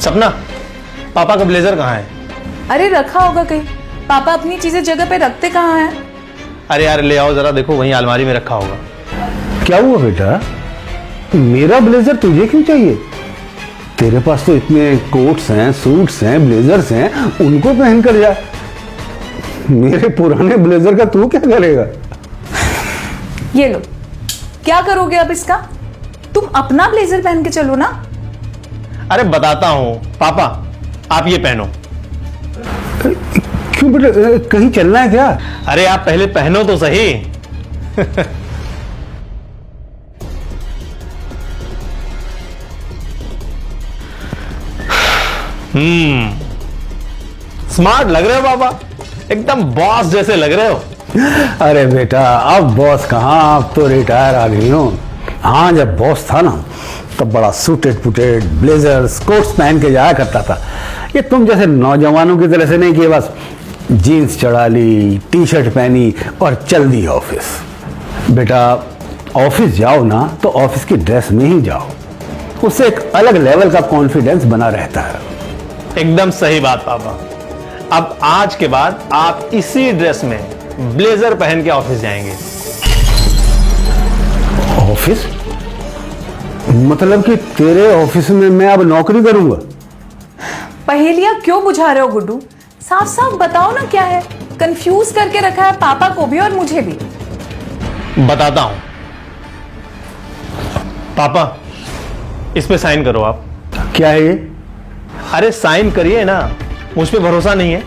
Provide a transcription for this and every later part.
सपना, पापा का ब्लेजर कहाँ है? अरे रखा होगा कहीं। पापा अपनी चीजें जगह पे रखते कहाँ हैं? अरे यार ले आओ जरा, देखो वहीं अलमारी में रखा होगा। क्या हुआ बेटा, मेरा ब्लेजर तुझे क्यों चाहिए? तेरे पास तो इतने कोट्स हैं, सूट्स हैं, ब्लेजर्स हैं, उनको पहन कर जा। मेरे पुराने ब्लेजर का तू क्या करेगा? ये लो, क्या करोगे अब इसका? तुम अपना ब्लेजर पहन के चलो ना। अरे बताता हूँ पापा, आप ये पहनो। क्यों बेटा, कहीं चलना है क्या? अरे आप पहले पहनो तो सही। स्मार्ट लग रहे हो पापा, एकदम बॉस जैसे लग रहे हो। अरे बेटा, अब बॉस कहाँ, अब तो रिटायर आ गई हूँ। हाँ, जब बॉस था ना तब बड़ा सूटेड पुटेड ब्लेजर्स कोट्स पहन के जाया करता था। ये तुम जैसे नौजवानों की तरह से नहीं कि बस जीन्स चढ़ा ली, टी शर्ट पहनी और चल दी ऑफिस। बेटा, ऑफिस जाओ ना तो ऑफिस की ड्रेस में ही जाओ, उससे एक अलग लेवल का कॉन्फिडेंस बना रहता है। एकदम सही बात पापा। अब आज के बाद आप इसी ड्रेस में ब्लेजर पहन के ऑफिस जाएंगे। ऑफिस? मतलब कि तेरे ऑफिस में मैं अब नौकरी करूंगा? पहेलियां क्यों बुझा रहे हो गुड्डू? साफ साफ बताओ ना क्या है। कंफ्यूज करके रखा है पापा को भी और मुझे भी। बताता हूं पापा, इस पे साइन करो आप। क्या है ये? अरे साइन करिए ना, मुझ पे भरोसा नहीं है?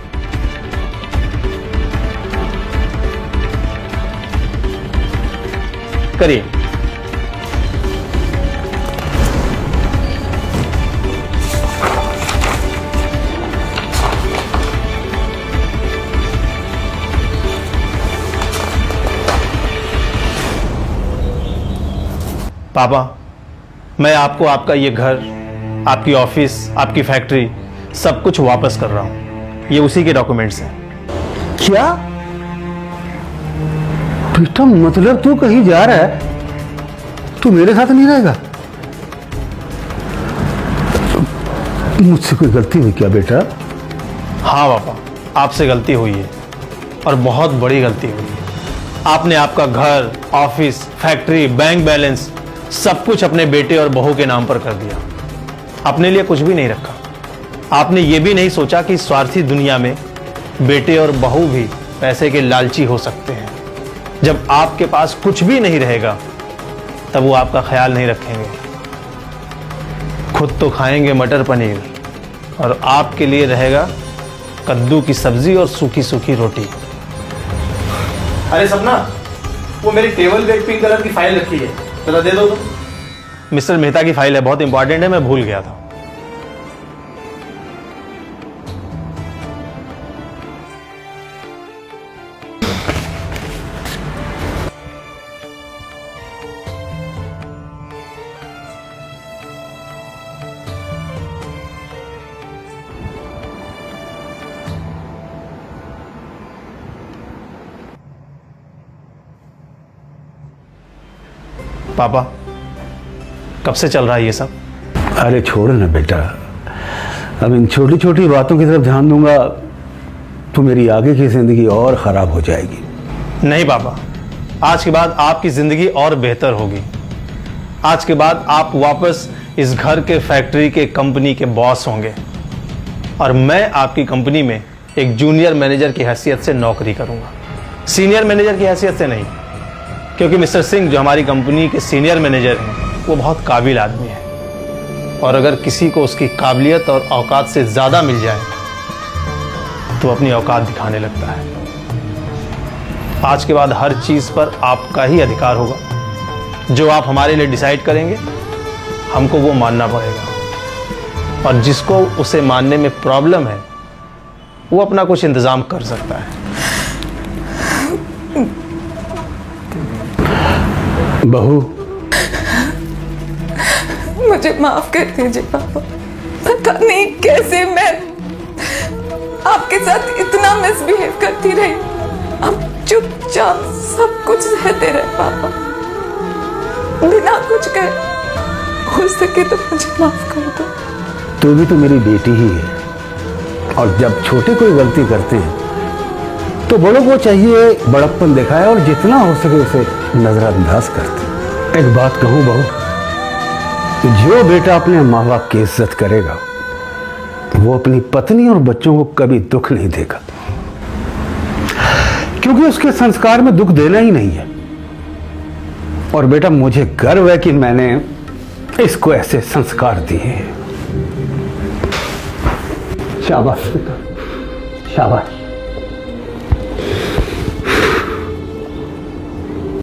करिए। पापा, मैं आपको आपका ये घर, आपकी ऑफिस, आपकी फैक्ट्री सब कुछ वापस कर रहा हूं। ये उसी के डॉक्यूमेंट्स हैं। क्या बेटा, मतलब तू कहीं जा रहा है? तू मेरे साथ नहीं रहेगा? मुझसे कोई गलती हुई क्या बेटा? हाँ पापा, आपसे गलती हुई है और बहुत बड़ी गलती हुई है। आपने आपका घर, ऑफिस, फैक्ट्री, बैंक बैलेंस सब कुछ अपने बेटे और बहू के नाम पर कर दिया। अपने लिए कुछ भी नहीं रखा। आपने ये भी नहीं सोचा कि स्वार्थी दुनिया में बेटे और बहू भी पैसे के लालची हो सकते हैं। जब आपके पास कुछ भी नहीं रहेगा तब वो आपका ख्याल नहीं रखेंगे। खुद तो खाएंगे मटर पनीर और आपके लिए रहेगा कद्दू की सब्जी और सूखी सूखी रोटी। अरे सपना, वो मेरी टेबल पे पिंक कलर की फाइल रखी है, जरा दे दो तो। मिस्टर मेहता की फाइल है, बहुत इंपॉर्टेंट है, मैं भूल गया था। पापा, कब से चल रहा है ये सब? अरे छोड़ ना बेटा, अब इन छोटी छोटी बातों की तरफ ध्यान दूंगा तो मेरी आगे की जिंदगी और खराब हो जाएगी। नहीं पापा, आज के बाद आपकी जिंदगी और बेहतर होगी। आज के बाद आप वापस इस घर के, फैक्ट्री के, कंपनी के बॉस होंगे और मैं आपकी कंपनी में एक जूनियर मैनेजर की हैसियत से नौकरी करूंगा, सीनियर मैनेजर की हैसियत से नहीं। क्योंकि मिस्टर सिंह जो हमारी कंपनी के सीनियर मैनेजर हैं वो बहुत काबिल आदमी है और अगर किसी को उसकी काबिलियत और औकात से ज़्यादा मिल जाए तो अपनी औकात दिखाने लगता है। आज के बाद हर चीज़ पर आपका ही अधिकार होगा। जो आप हमारे लिए डिसाइड करेंगे हमको वो मानना पड़ेगा और जिसको उसे मानने में प्रॉब्लम है वो अपना कुछ इंतज़ाम कर सकता है। बहू, मुझे माफ कर दीजिए पापा। पता नहीं कैसे मैं आपके साथ इतना मिसबिहेव करती रही। अब चुपचाप सब कुछ सहते रहे पापा, बिना कुछ कहे। हो सके तो मुझे माफ कर दो। तू भी तो मेरी बेटी ही है, और जब छोटे कोई गलती करते हैं तो बड़ों को चाहिए बड़प्पन दिखाए और जितना हो सके उसे नजरअंदाज करते। एक बात कहूं बहू, जो बेटा अपने माँ बाप की इज्जत करेगा वो अपनी पत्नी और बच्चों को कभी दुख नहीं देगा, क्योंकि उसके संस्कार में दुख देना ही नहीं है। और बेटा मुझे गर्व है कि मैंने इसको ऐसे संस्कार दिए। शाबाश बेटा, शाबाश।